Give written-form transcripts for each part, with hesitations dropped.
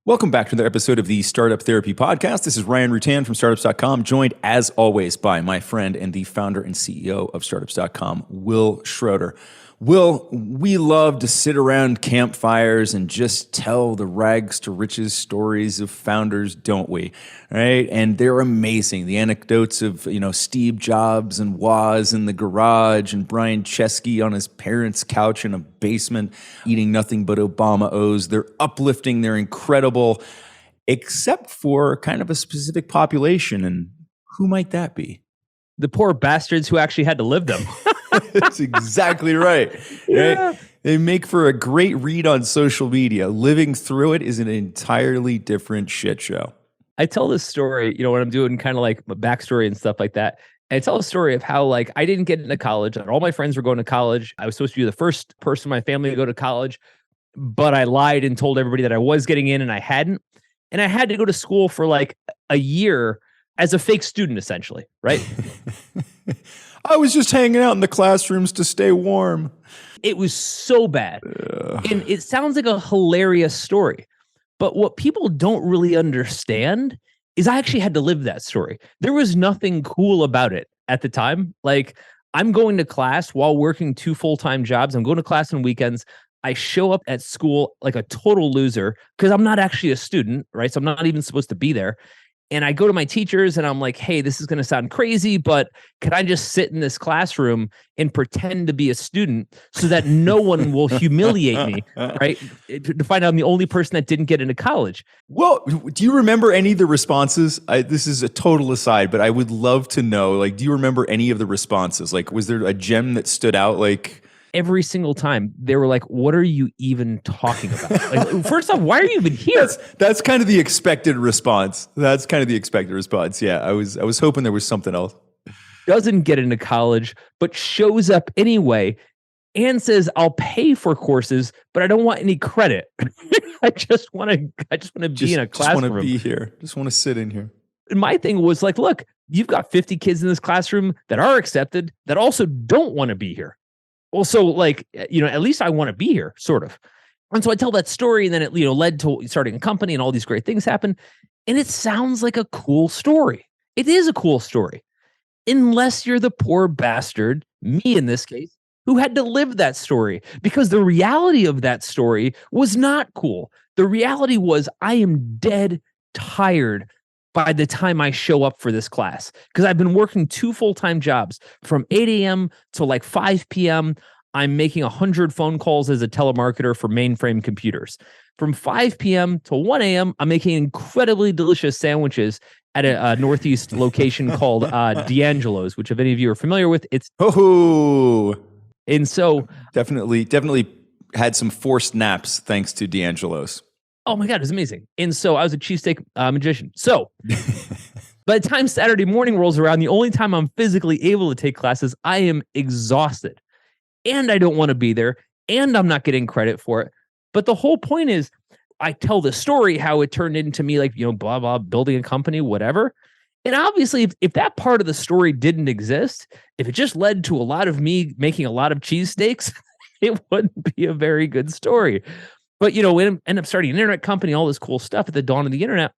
Welcome back to another episode of the Startup Therapy Podcast. This is Ryan Rutan from Startups.com, joined as always by my friend and the founder and CEO of Startups.com, Wil Schroter. Wil, we love to sit around campfires and just tell the rags to riches stories of founders, don't we? Right? And they're amazing. The anecdotes of, Steve Jobs and Woz in the garage and Brian Chesky on his parents' couch in a basement eating nothing but Obama O's. They're uplifting. They're incredible, except for kind of a specific population. And who might that be? The poor bastards who actually had to live them. That's exactly right. Yeah. Right? They make for a great read on social media. Living through it is an entirely different shit show. I tell this story, when I'm doing kind of like my backstory and stuff like that. And I tell a story of how I didn't get into college and all my friends were going to college. I was supposed to be the first person in my family to go to college, but I lied and told everybody that I was getting in and I hadn't. And I had to go to school for a year as a fake student, essentially, right? I was just hanging out in the classrooms to stay warm. It was so bad. And it sounds like a hilarious story. But what people don't really understand is I actually had to live that story. There was nothing cool about it at the time. I'm going to class while working 2 full-time jobs. I'm going to class on weekends. I show up at school like a total loser because I'm not actually a student, right? So I'm not even supposed to be there. And I go to my teachers and I'm like, hey, this is going to sound crazy, but can I just sit in this classroom and pretend to be a student so that no one will humiliate me, right? To find out I'm the only person that didn't get into college. Well, do you remember any of the responses? This is a total aside, but I would love to know, do you remember any of the responses? Was there a gem that stood out? Every single time they were like, what are you even talking about? First off, why are you even here? That's kind of the expected response. Yeah, I was hoping there was something else. Doesn't get into college, but shows up anyway and says, I'll pay for courses, but I don't want any credit. I just want to be in a classroom. Just want to be here. Just want to sit in here. And my thing was look, you've got 50 kids in this classroom that are accepted that also don't want to be here. Well, so at least I want to be here, sort of. And so I tell that story, and then it, led to starting a company and all these great things happen. And it sounds like a cool story. It is a cool story. Unless you're the poor bastard, me in this case, who had to live that story. Because the reality of that story was not cool. The reality was I am dead tired by the time I show up for this class, because I've been working 2 full-time jobs from 8 a.m. to 5 p.m. I'm making 100 phone calls as a telemarketer for mainframe computers. From 5 p.m. to 1 a.m., I'm making incredibly delicious sandwiches at a Northeast location called D'Angelo's, which if any of you are familiar with, it's... Oh! And so... Definitely had some forced naps thanks to D'Angelo's. Oh my God, it was amazing. And so I was a cheesesteak magician. So by the time Saturday morning rolls around, the only time I'm physically able to take classes, I am exhausted and I don't want to be there and I'm not getting credit for it. But the whole point is I tell the story, how it turned into me blah, blah, building a company, whatever. And obviously if that part of the story didn't exist, if it just led to a lot of me making a lot of cheesesteaks, it wouldn't be a very good story. But, we end up starting an internet company, all this cool stuff at the dawn of the internet.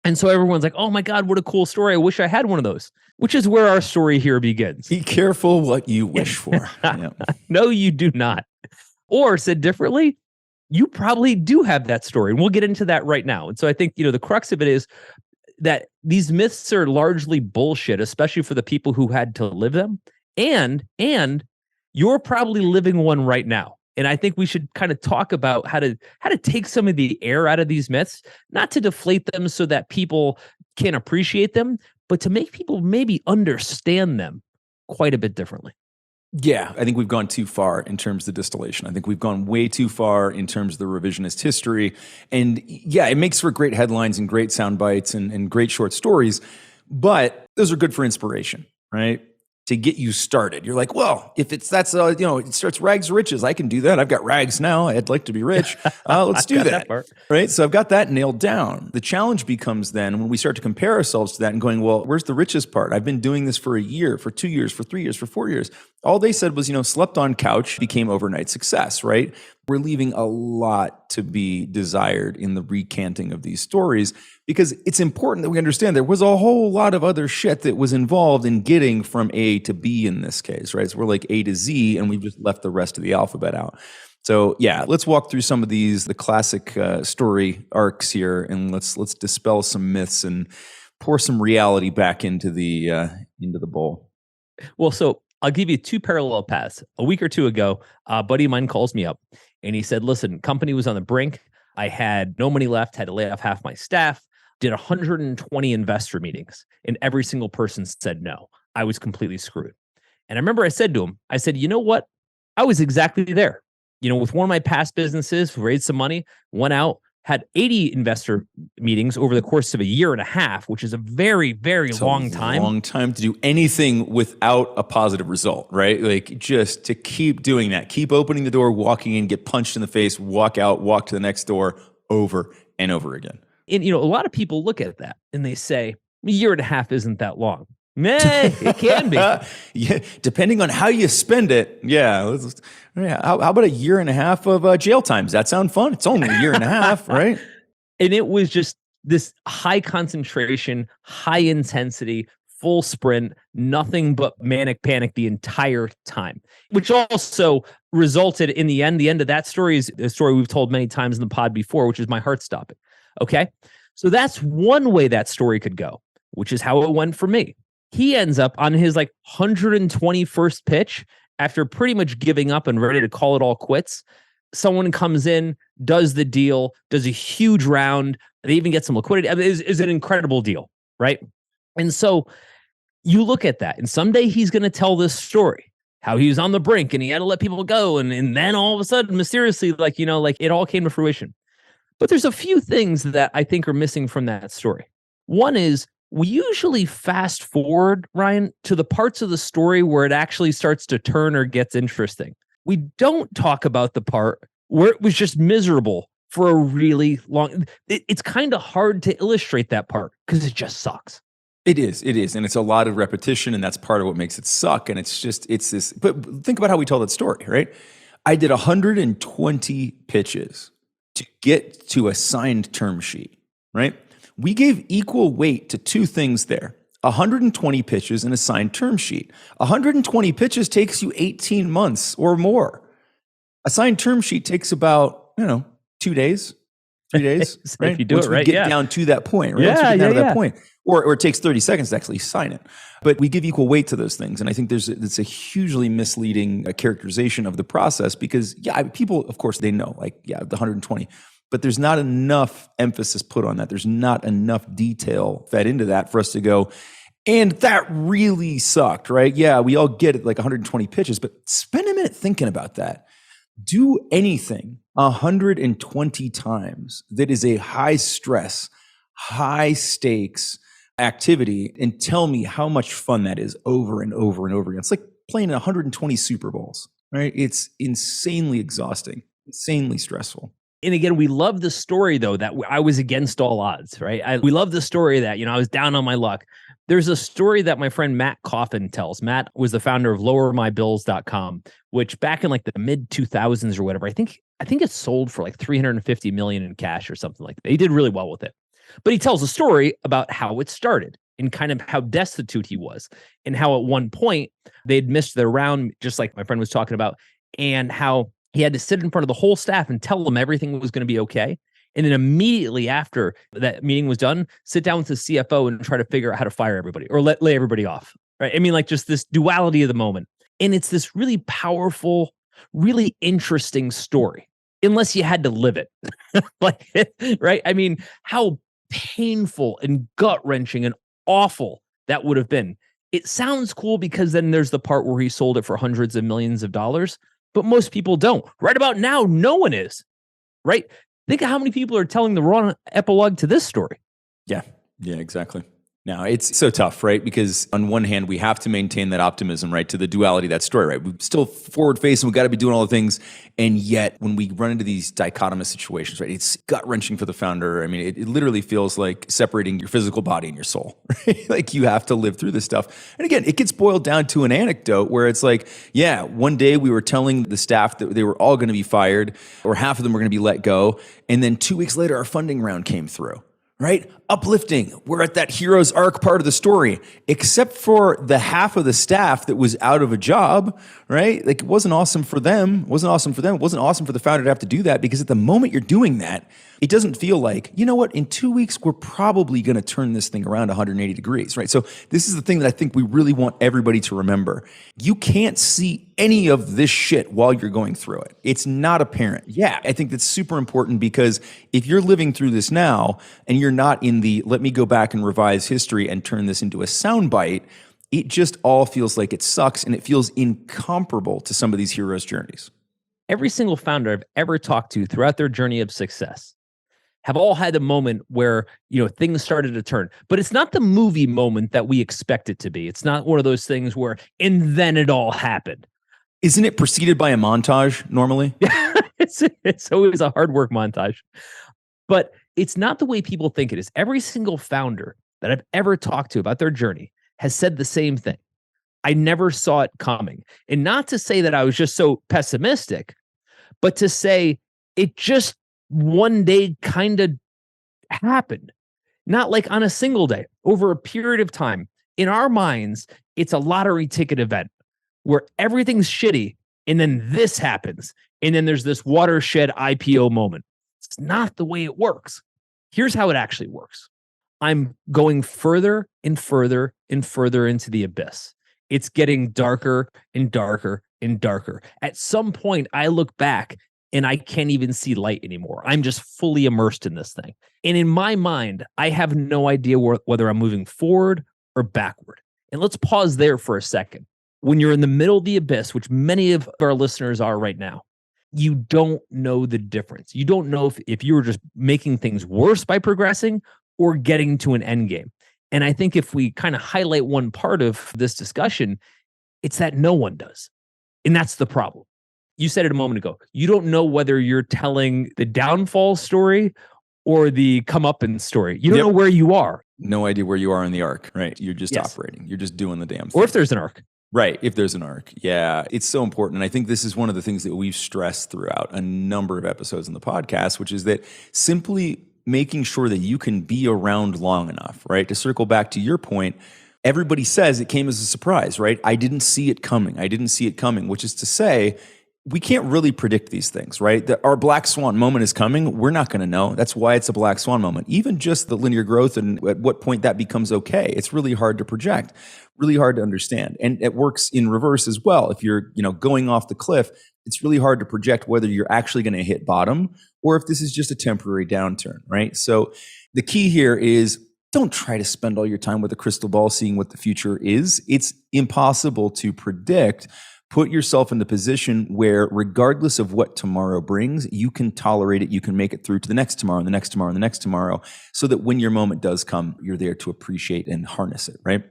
And so everyone's like, oh my God, what a cool story. I wish I had one of those, which is where our story here begins. Be careful what you wish for. Yeah. No, you do not. Or said differently, you probably do have that story. And we'll get into that right now. And so I think, the crux of it is that these myths are largely bullshit, especially for the people who had to live them. And you're probably living one right now. And I think we should kind of talk about how to take some of the air out of these myths, not to deflate them so that people can appreciate them, but to make people maybe understand them quite a bit differently. Yeah, I think we've gone too far in terms of the distillation. I think we've gone way too far in terms of the revisionist history. And yeah, it makes for great headlines and great sound bites and great short stories, but those are good for inspiration, right? To get you started. You're like, well, if it starts rags to riches, I can do that. I've got rags now. I'd like to be rich. Let's do that. Right. So I've got that nailed down. The challenge becomes then when we start to compare ourselves to that and going, well, where's the richest part? I've been doing this for a year, for 2 years, for 3 years, for 4 years. All they said was, slept on couch, became overnight success, right? We're leaving a lot to be desired in the recanting of these stories because it's important that we understand there was a whole lot of other shit that was involved in getting from A to B in this case, right? So we're like A to Z and we've just left the rest of the alphabet out. So yeah, let's walk through some of these, the classic story arcs here, and let's dispel some myths and pour some reality back into the bowl. Well, so I'll give you two parallel paths. A week or two ago, a buddy of mine calls me up and he said, listen, company was on the brink. I had no money left, had to lay off half my staff, did 120 investor meetings, and every single person said no. I was completely screwed. And I remember I said to him, I said, you know what? I was exactly there. With one of my past businesses, raised some money, went out, had 80 investor meetings over the course of a year and a half, which is a very, very long time. Long time to do anything without a positive result, right? Like just to keep doing that, keep opening the door, walking in, get punched in the face, walk out, walk to the next door over and over again. And, a lot of people look at that and they say, a year and a half isn't that long. It can be. Yeah, depending on how you spend it. Yeah. How about a year and a half of jail time? Does that sound fun? It's only a year and a half, right? And it was just this high concentration, high intensity, full sprint, nothing but manic panic the entire time, which also resulted in the end. The end of that story is a story we've told many times in the pod before, which is my heart stopping. Okay. So that's one way that story could go, which is how it went for me. He ends up on his 121st pitch after pretty much giving up and ready to call it all quits. Someone comes in, does the deal, does a huge round. They even get some liquidity. I mean, is an incredible deal, right? And so you look at that, and someday he's going to tell this story, how he was on the brink and he had to let people go. And then all of a sudden, mysteriously, it all came to fruition. But there's a few things that I think are missing from that story. One is, we usually fast forward, Ryan, to the parts of the story where it actually starts to turn or gets interesting. We don't talk about the part where it was just miserable for a really long... It's kind of hard to illustrate that part because it just sucks. It is. And it's a lot of repetition, and that's part of what makes it suck. And it's this... But think about how we tell that story, right? I did 120 pitches to get to a signed term sheet, right? We gave equal weight to two things there: 120 pitches and a signed term sheet. 120 pitches takes you 18 months or more. A signed term sheet takes about, 2 days, 3 days. Right? If you do Once it right, we get down to that point, right? Yeah, Once we get down to that yeah. point. Or it takes 30 seconds to actually sign it. But we give equal weight to those things. And I think it's a hugely misleading characterization of the process because, people, of course, they know, the 120. But there's not enough emphasis put on that. There's not enough detail fed into that for us to go, and that really sucked, right? Yeah, we all get it, 120 pitches, but spend a minute thinking about that. Do anything 120 times that is a high stress, high stakes activity, and tell me how much fun that is over and over and over again. It's like playing 120 Super Bowls, right? It's insanely exhausting, insanely stressful. And again, we love the story, though, that I was against all odds, right? We love the story that, I was down on my luck. There's a story that my friend Matt Coffin tells. Matt was the founder of lowermybills.com, which back in the mid 2000s or whatever, I think it sold for $350 million in cash or something like that. He did really well with it. But he tells a story about how it started and kind of how destitute he was and how at one point they'd missed their round, just like my friend was talking about, and how he had to sit in front of the whole staff and tell them everything was going to be okay. And then immediately after that meeting was done, sit down with the CFO and try to figure out how to fire everybody or lay everybody off. Right? I mean, just this duality of the moment. And it's this really powerful, really interesting story, unless you had to live it. Right? I mean, how painful and gut-wrenching and awful that would have been. It sounds cool because then there's the part where he sold it for hundreds of millions of dollars. But most people don't. Right about now, no one is. Right? Think of how many people are telling the wrong epilogue to this story. Yeah, exactly. Now, it's so tough, right? Because on one hand, we have to maintain that optimism, right? To the duality of that story, right? We're still forward facing. We've got to be doing all the things. And yet, when we run into these dichotomous situations, right? It's gut wrenching for the founder. I mean, it literally feels like separating your physical body and your soul, right? Like you have to live through this stuff. And again, it gets boiled down to an anecdote where it's like, yeah, one day we were telling the staff that they were all going to be fired or half of them were going to be let go. And then 2 weeks later, our funding round came through. Right? Uplifting. We're at that hero's arc part of the story, except for the half of the staff that was out of a job, right? Like it wasn't awesome for them. It wasn't awesome for them. It wasn't awesome for the founder to have to do that because at the moment you're doing that, it doesn't feel like, you know what, in 2 weeks, we're probably going to turn this thing around 180 degrees, right? So this is the thing that I think we really want everybody to remember. You can't see any of this shit while you're going through it. It's not apparent. Yeah, I think that's super important because if you're living through this now and you're not in the, let me go back and revise history and turn this into a soundbite, it just all feels like it sucks and it feels incomparable to some of these heroes' journeys. Every single founder I've ever talked to throughout their journey of success have all had a moment where, things started to turn. But it's not the movie moment that we expect it to be. It's not one of those things where, and then it all happened. Isn't it preceded by a montage normally? It's always a hard work montage. But it's not the way people think it is. Every single founder that I've ever talked to about their journey has said the same thing. I never saw it coming. And not to say that I was just so pessimistic, but to say it just one day kind of happened. Not like on a single day, over a period of time. In our minds, it's a lottery ticket event where everything's shitty and then this happens. And then there's this watershed IPO moment. It's not the way it works. Here's how it actually works. I'm going further and further and further into the abyss. It's getting darker and darker and darker. At some point, I look back and I can't even see light anymore. I'm just fully immersed in this thing. And in my mind, I have no idea whether I'm moving forward or backward. And let's pause there for a second. When you're in the middle of the abyss, which many of our listeners are right now, you don't know the difference. You don't know if you were just making things worse by progressing or getting to an end game. And I think if we kind of highlight one part of this discussion, it's that no one does. And that's the problem. You said it a moment ago. You don't know whether you're telling the downfall story or the comeuppance story. You don't know where you are. No idea where you are in the arc, right? You're just operating. You're just doing the damn thing. Or if there's an arc. Right, if there's an arc. Yeah, it's so important. And I think this is one of the things that we've stressed throughout a number of episodes in the podcast, which is that simply making sure that you can be around long enough, right? To circle back to your point, everybody says it came as a surprise, right? I didn't see it coming. I didn't see it coming, which is to say, we can't really predict these things, right? Our black swan moment is coming. We're not going to know. That's why it's a black swan moment. Even just the linear growth and at what point that becomes okay. It's really hard to project, really hard to understand. And it works in reverse as well. If you're, going off the cliff, it's really hard to project whether you're actually going to hit bottom or if this is just a temporary downturn, right? So the key here is don't try to spend all your time with a crystal ball seeing what the future is. It's impossible to predict. Put yourself in the position where regardless of what tomorrow brings, you can tolerate it. You can make it through to the next tomorrow and the next tomorrow and the next tomorrow so that when your moment does come, you're there to appreciate and harness it, right?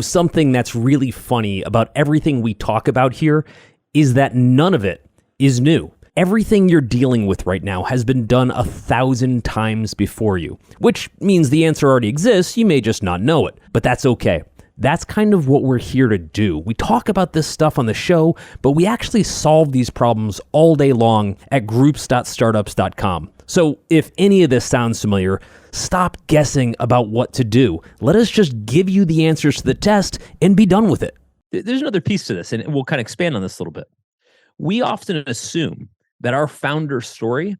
Something that's really funny about everything we talk about here is that none of it is new. Everything you're dealing with right now has been done 1,000 times before you, which means the answer already exists. You may just not know it, but that's okay. That's kind of what we're here to do. We talk about this stuff on the show, but we actually solve these problems all day long at groups.startups.com. So if any of this sounds familiar, stop guessing about what to do. Let us just give you the answers to the test and be done with it. There's another piece to this, and we'll kind of expand on this a little bit. We often assume that our founder story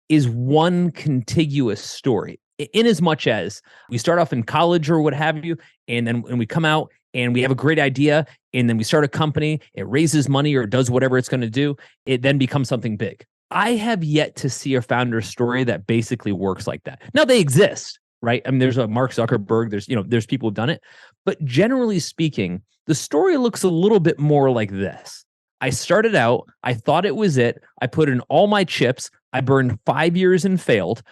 is one contiguous story. In as much as we start off in college or what have you, and then when we come out and we have a great idea, and then we start a company, it raises money or does whatever it's going to do, it then becomes something big. I have yet to see a founder story that basically works like that. Now they exist, right? I mean, there's a Mark Zuckerberg, there's people who've done it, but generally speaking, the story looks a little bit more like this. I started out, I thought it was it. I put in all my chips. I burned 5 years and failed.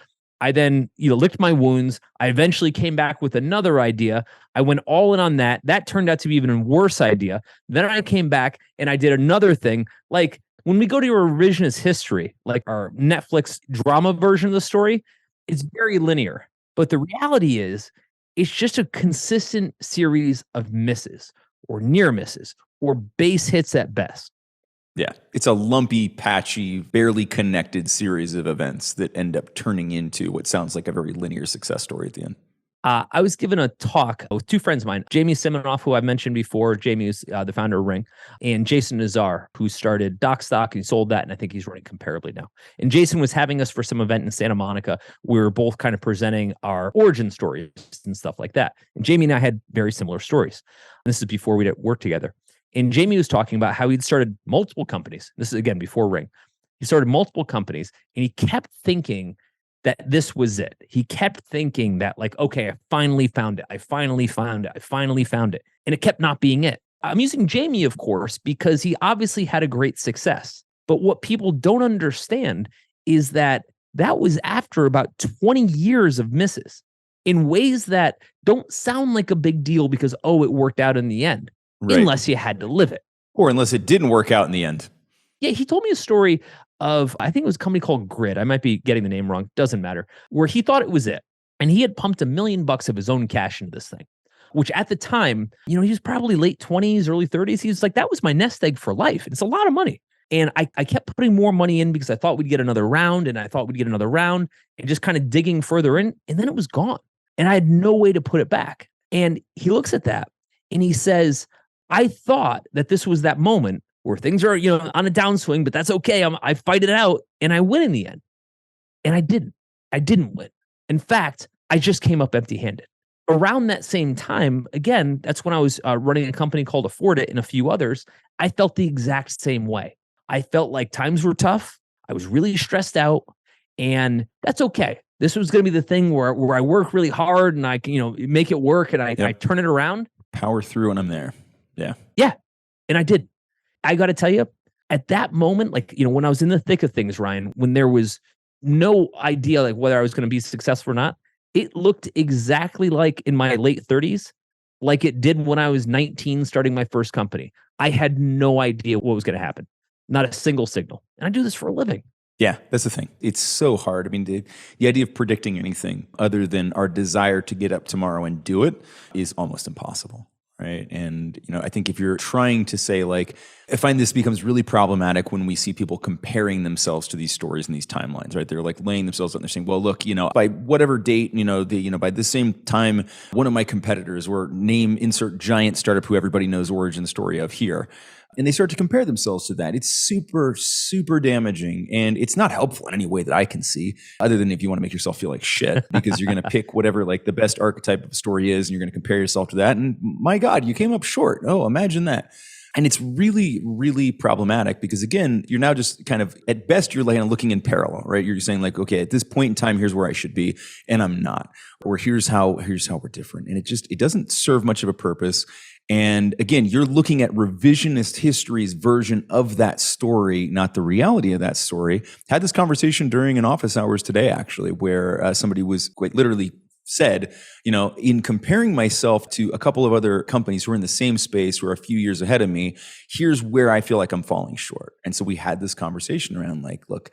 I then, licked my wounds. I eventually came back with another idea. I went all in on that. That turned out to be even a worse idea. Then I came back and I did another thing. Like when we go to your revisionist history, like our Netflix drama version of the story, it's very linear. But the reality is, it's just a consistent series of misses or near misses or base hits at best. Yeah, it's a lumpy, patchy, barely connected series of events that end up turning into what sounds like a very linear success story at the end. I was given a talk with two friends of mine, Jamie Siminoff, who I've mentioned before. Jamie is the founder of Ring, and Jason Nazar, who started DocStock. He sold that, and I think he's running Comparably now. And Jason was having us for some event in Santa Monica. We were both kind of presenting our origin stories and stuff like that. And Jamie and I had very similar stories. This is before we'd worked together. And Jamie was talking about how he'd started multiple companies. This is, again, before Ring. He started multiple companies, and he kept thinking that this was it. He kept thinking that, like, okay, I finally found it. I finally found it. I finally found it. And it kept not being it. I'm using Jamie, of course, because he obviously had a great success. But what people don't understand is that that was after about 20 years of misses in ways that don't sound like a big deal because, oh, it worked out in the end. Right. Unless you had to live it. Or unless it didn't work out in the end. Yeah, he told me a story of, I think it was a company called Grid. I might be getting the name wrong. Doesn't matter. Where he thought it was it. And he had pumped $1 million of his own cash into this thing, which at the time, he was probably late 20s, early 30s. He was like, that was my nest egg for life. It's a lot of money. And I kept putting more money in because I thought we'd get another round and just kind of digging further in. And then it was gone. And I had no way to put it back. And he looks at that and he says, I thought that this was that moment where things are, on a downswing, but that's okay. I fight it out and I win in the end. And I didn't. I didn't win. In fact, I just came up empty-handed. Around that same time, again, that's when I was running a company called Afford It and a few others. I felt the exact same way. I felt like times were tough. I was really stressed out, and that's okay. This was going to be the thing where I work really hard and I can, make it work and I turn it around. Power through and I'm there. Yeah. Yeah. And I did. I got to tell you, at that moment, when I was in the thick of things, Ryan, when there was no idea whether I was going to be successful or not, it looked exactly like in my late 30s, like it did when I was 19 starting my first company. I had no idea what was going to happen. Not a single signal. And I do this for a living. Yeah, that's the thing. It's so hard. I mean, the idea of predicting anything other than our desire to get up tomorrow and do it is almost impossible. Right. And, I think if you're trying to say, I find this becomes really problematic when we see people comparing themselves to these stories and these timelines, right? They're laying themselves out and they're saying, well, look, by whatever date, by the same time, one of my competitors, or name insert giant startup who everybody knows origin story of here. And they start to compare themselves to that. It's super, super damaging. And it's not helpful in any way that I can see, other than if you want to make yourself feel like shit, because you're going to pick whatever the best archetype of a story is, and you're going to compare yourself to that. And my God, you came up short. Oh, imagine that. And it's really, really problematic because, again, you're now just kind of, at best, you're looking in parallel, right? You're saying okay, at this point in time, here's where I should be, and I'm not. Or here's how we're different. And it doesn't serve much of a purpose. And again, you're looking at revisionist history's version of that story, not the reality of that story. Had this conversation during an office hours today, actually, where somebody was quite literally said, in comparing myself to a couple of other companies who are in the same space, who are a few years ahead of me, here's where I feel like I'm falling short. And so we had this conversation around look,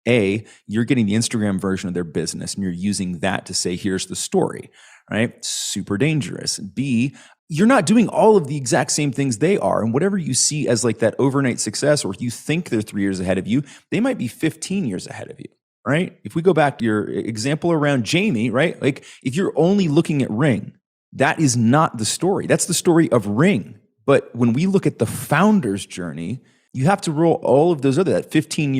A, you're getting the Instagram version of their business and you're using that to say, here's the story, right? Super dangerous. B, you're not doing all of the exact same things they are. And whatever you see as that overnight success, or you think they're 3 years ahead of you, they might be 15 years ahead of you, right? If we go back to your example around Jamie, right? If you're only looking at Ring, that is not the story. That's the story of Ring. But when we look at the founder's journey, you have to roll all of those that 20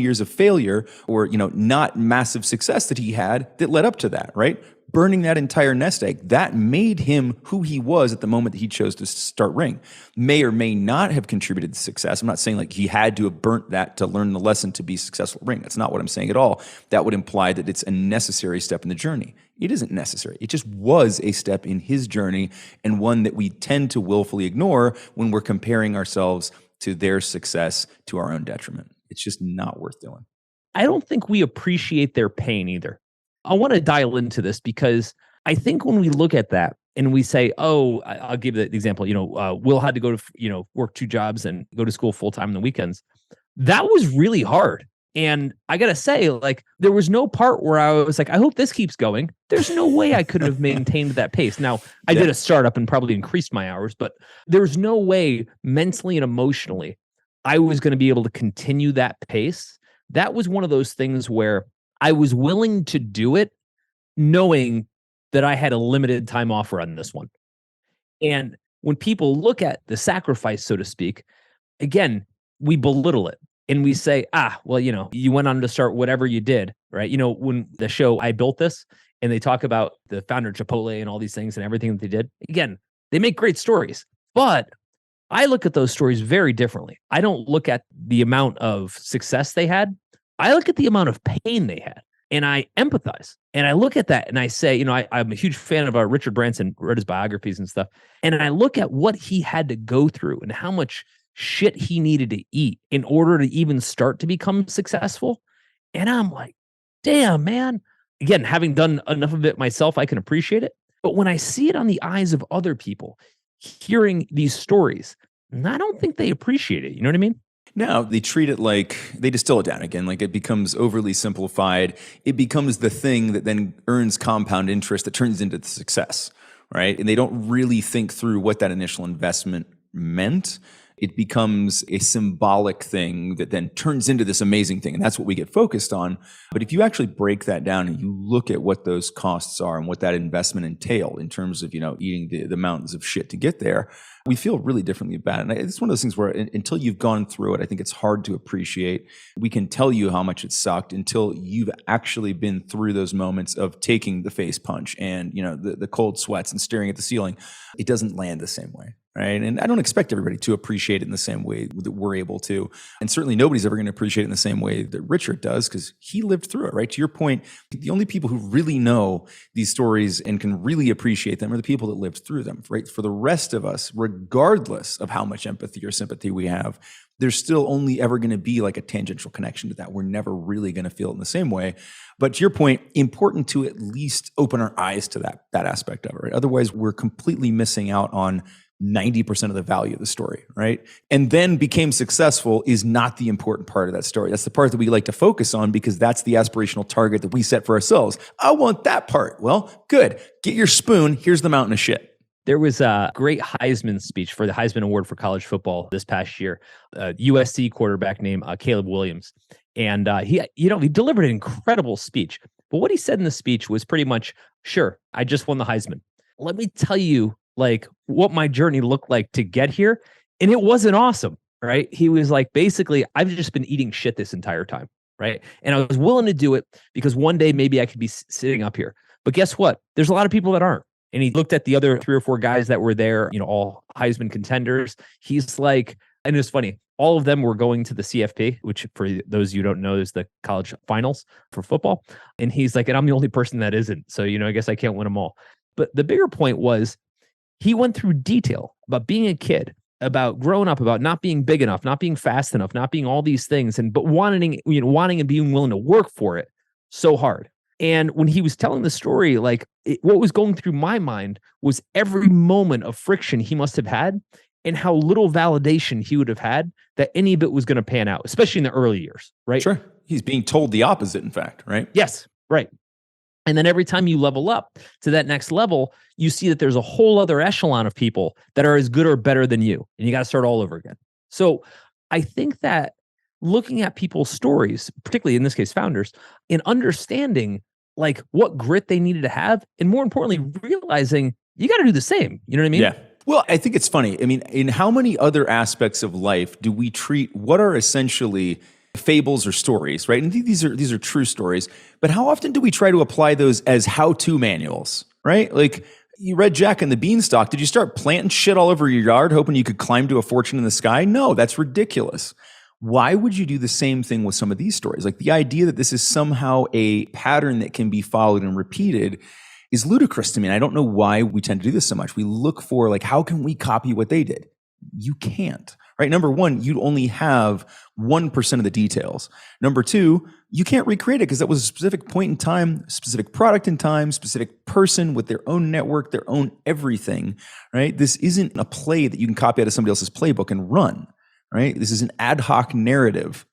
years of failure, or, not massive success that he had that led up to that, right? Burning that entire nest egg, that made him who he was at the moment that he chose to start Ring. May or may not have contributed to success. I'm not saying he had to have burnt that to learn the lesson to be successful at Ring. That's not what I'm saying at all. That would imply that it's a necessary step in the journey. It isn't necessary. It just was a step in his journey, and one that we tend to willfully ignore when we're comparing ourselves to their success to our own detriment. It's just not worth doing. I don't think we appreciate their pain either. I want to dial into this because I think when we look at that and we say, oh, I'll give the example, Will had to go to, work 2 jobs and go to school full time on the weekends. That was really hard. And I got to say, like, there was no part where I was like, I hope this keeps going. There's no way I could have maintained that pace. Now, I did a startup and probably increased my hours, but there's no way mentally and emotionally I was going to be able to continue that pace. That was one of those things where I was willing to do it knowing that I had a limited time offer on this one. And when people look at the sacrifice, so to speak, again, we belittle it. And we say, well, you went on to start whatever you did, right? When the show I Built This, and they talk about the founder of Chipotle and all these things and everything that they did. Again, they make great stories, but I look at those stories very differently. I don't look at the amount of success they had. I look at the amount of pain they had, and I empathize. And I look at that and I say, I'm a huge fan of Richard Branson, read his biographies and stuff. And I look at what he had to go through and how much shit he needed to eat in order to even start to become successful. And I'm like, damn, man. Again, having done enough of it myself, I can appreciate it. But when I see it on the eyes of other people, hearing these stories, I don't think they appreciate it. You know what I mean? No, they treat it like they distill it down again, like it becomes overly simplified. It becomes the thing that then earns compound interest that turns into the success, right? And they don't really think through what that initial investment meant. It becomes a symbolic thing that then turns into this amazing thing. And that's what we get focused on. But if you actually break that down and you look at what those costs are and what that investment entailed in terms of, eating the mountains of shit to get there, we feel really differently about it. And it's one of those things where until you've gone through it, I think it's hard to appreciate. We can tell you how much it sucked until you've actually been through those moments of taking the face punch and, the cold sweats and staring at the ceiling. It doesn't land the same way. Right. And I don't expect everybody to appreciate it in the same way that we're able to. And certainly nobody's ever going to appreciate it in the same way that Richard does because he lived through it. Right. To your point, the only people who really know these stories and can really appreciate them are the people that lived through them. Right. For the rest of us, regardless of how much empathy or sympathy we have, there's still only ever going to be like a tangential connection to that. We're never really going to feel it in the same way. But to your point, important to at least open our eyes to that aspect of it. Right? Otherwise, we're completely missing out on 90% of the value of the story, right? And then became successful is not the important part of that story. That's the part that we like to focus on because that's the aspirational target that we set for ourselves. I want that part. Well, good. Get your spoon. Here's the mountain of shit. There was a great Heisman speech for the Heisman Award for college football this past year. A USC quarterback named Caleb Williams. And he delivered an incredible speech. But what he said in the speech was pretty much, sure, I just won the Heisman. Let me tell you, like, what my journey looked like to get here. And it wasn't awesome, right? He was like, basically, I've just been eating shit this entire time, right? And I was willing to do it because one day maybe I could be sitting up here. But guess what? There's a lot of people that aren't. And he looked at the other 3 or 4 guys that were there, all Heisman contenders. He's like, and it's funny, all of them were going to the CFP, which for those you don't know is the college finals for football. And he's like, and I'm the only person that isn't. So, I guess I can't win them all. But the bigger point was, he went through detail about being a kid, about growing up, about not being big enough, not being fast enough, not being all these things, but wanting and being willing to work for it so hard. And when he was telling the story, what was going through my mind was every moment of friction he must have had and how little validation he would have had that any of it was going to pan out, especially in the early years, right? Sure. He's being told the opposite, in fact, right? Yes, right. And then every time you level up to that next level, you see that there's a whole other echelon of people that are as good or better than you. And you got to start all over again. So I think that looking at people's stories, particularly in this case, founders, and understanding like what grit they needed to have, and more importantly, realizing you got to do the same. You know what I mean? Yeah. Well, I think it's funny. I mean, in how many other aspects of life do we treat what are essentially fables or stories, right? And these are true stories, but how often do we try to apply those as how-to manuals, right? Like you read Jack and the Beanstalk. Did you start planting shit all over your yard hoping you could climb to a fortune in the sky? No, that's ridiculous. Why would you do the same thing with some of these stories? Like the idea that this is somehow a pattern that can be followed and repeated is ludicrous to me. And I don't know why we tend to do this so much. We look for like, how can we copy what they did? You can't. right? Number one, you only have 1% of the details. Number two, you can't recreate it because that was a specific point in time, specific product in time, specific person with their own network, their own everything, right? This isn't a play that you can copy out of somebody else's playbook and run, right? This is an ad hoc narrative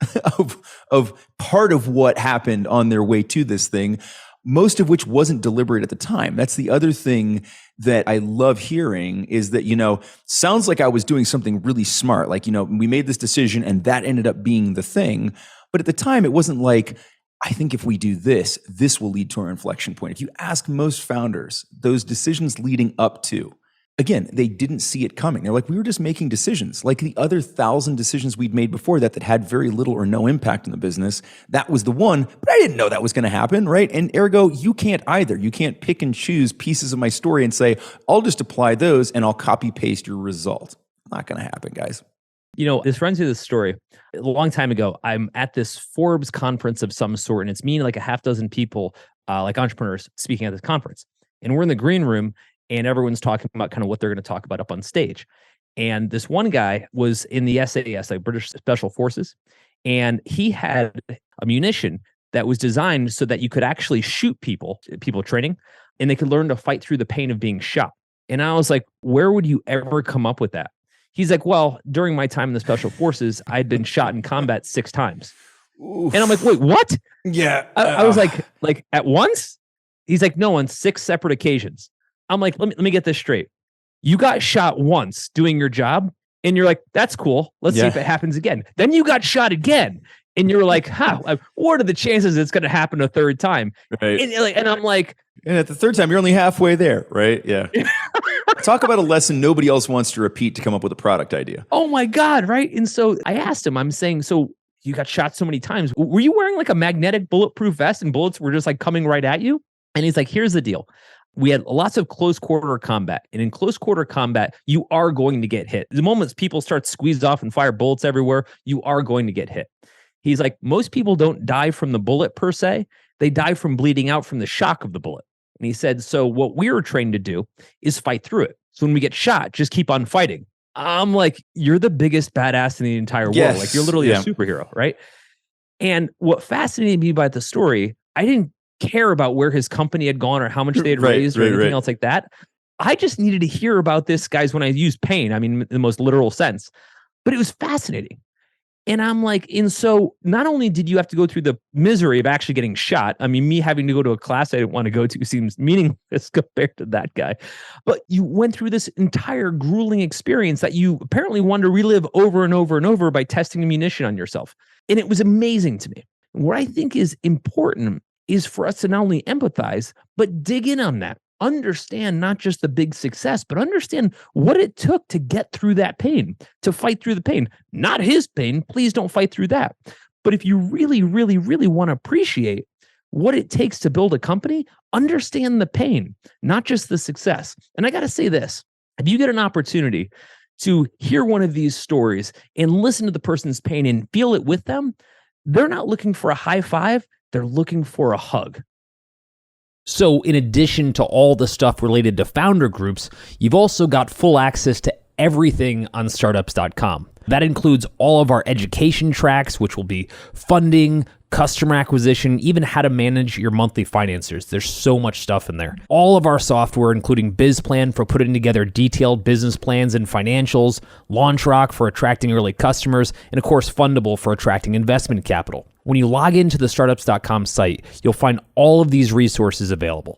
of part of what happened on their way to this thing, most of which wasn't deliberate at the time. That's the other thing that I love hearing is that, sounds like I was doing something really smart. Like, we made this decision and that ended up being the thing. But at the time, it wasn't like, I think if we do this, this will lead to our inflection point. If you ask most founders, those decisions leading up to, again, they didn't see it coming. They're like, we were just making decisions. Like the other 1,000 decisions we'd made before that had very little or no impact on the business. That was the one, but I didn't know that was going to happen, right? And ergo, you can't either. You can't pick and choose pieces of my story and say, I'll just apply those and I'll copy paste your result. Not going to happen, guys. This runs through this story. A long time ago, I'm at this Forbes conference of some sort, and it's me and like a half dozen people, like entrepreneurs, speaking at this conference. And we're in the green room, and everyone's talking about kind of what they're going to talk about up on stage. And this one guy was in the SAS, like British Special Forces, and he had a munition that was designed so that you could actually shoot people training, and they could learn to fight through the pain of being shot. And I was like, where would you ever come up with that? He's like, well, during my time in the Special Forces, I'd been shot in combat 6 times. Oof. And I'm like, wait, what? Yeah. I was like at once? He's like, no, on 6 separate occasions. I'm like, let me get this straight. You got shot once doing your job, and you're like, that's cool. Let's see if it happens again. Then you got shot again, and you're like, what are the chances it's going to happen a third time? Right. And I'm like, and at the third time, you're only halfway there, right? Yeah. Talk about a lesson nobody else wants to repeat to come up with a product idea. Oh my God, right? And so I asked him, I'm saying, so you got shot so many times. Were you wearing like a magnetic bulletproof vest and bullets were just like coming right at you? And he's like, here's the deal. We had lots of close quarter combat. And in close quarter combat, you are going to get hit. The moment people start squeezed off and fire bullets everywhere, you are going to get hit. He's like, most people don't die from the bullet per se. They die from bleeding out from the shock of the bullet. And he said, so what we were trained to do is fight through it. So when we get shot, just keep on fighting. I'm like, you're the biggest badass in the entire world. Yes. Like you're literally a superhero, right? And what fascinated me about the story, I didn't care about where his company had gone or how much they had raised or anything else like that. I just needed to hear about this, guys, when I use pain. I mean, in the most literal sense. But it was fascinating. And I'm like, and so not only did you have to go through the misery of actually getting shot, I mean, me having to go to a class I didn't want to go to seems meaningless compared to that guy, but you went through this entire grueling experience that you apparently wanted to relive over and over and over by testing ammunition on yourself. And it was amazing to me. What I think is important is for us to not only empathize, but dig in on that. Understand not just the big success, but understand what it took to get through that pain, to fight through the pain. Not his pain. Please don't fight through that. But if you really, really, really want to appreciate what it takes to build a company, understand the pain, not just the success. And I got to say this, if you get an opportunity to hear one of these stories and listen to the person's pain and feel it with them, they're not looking for a high five. They're looking for a hug. So in addition to all the stuff related to founder groups, you've also got full access to everything on startups.com. That includes all of our education tracks, which will be funding, customer acquisition, even how to manage your monthly financiers. There's so much stuff in there. All of our software, including BizPlan for putting together detailed business plans and financials, LaunchRock for attracting early customers, and of course, Fundable for attracting investment capital. When you log into the startups.com site, you'll find all of these resources available.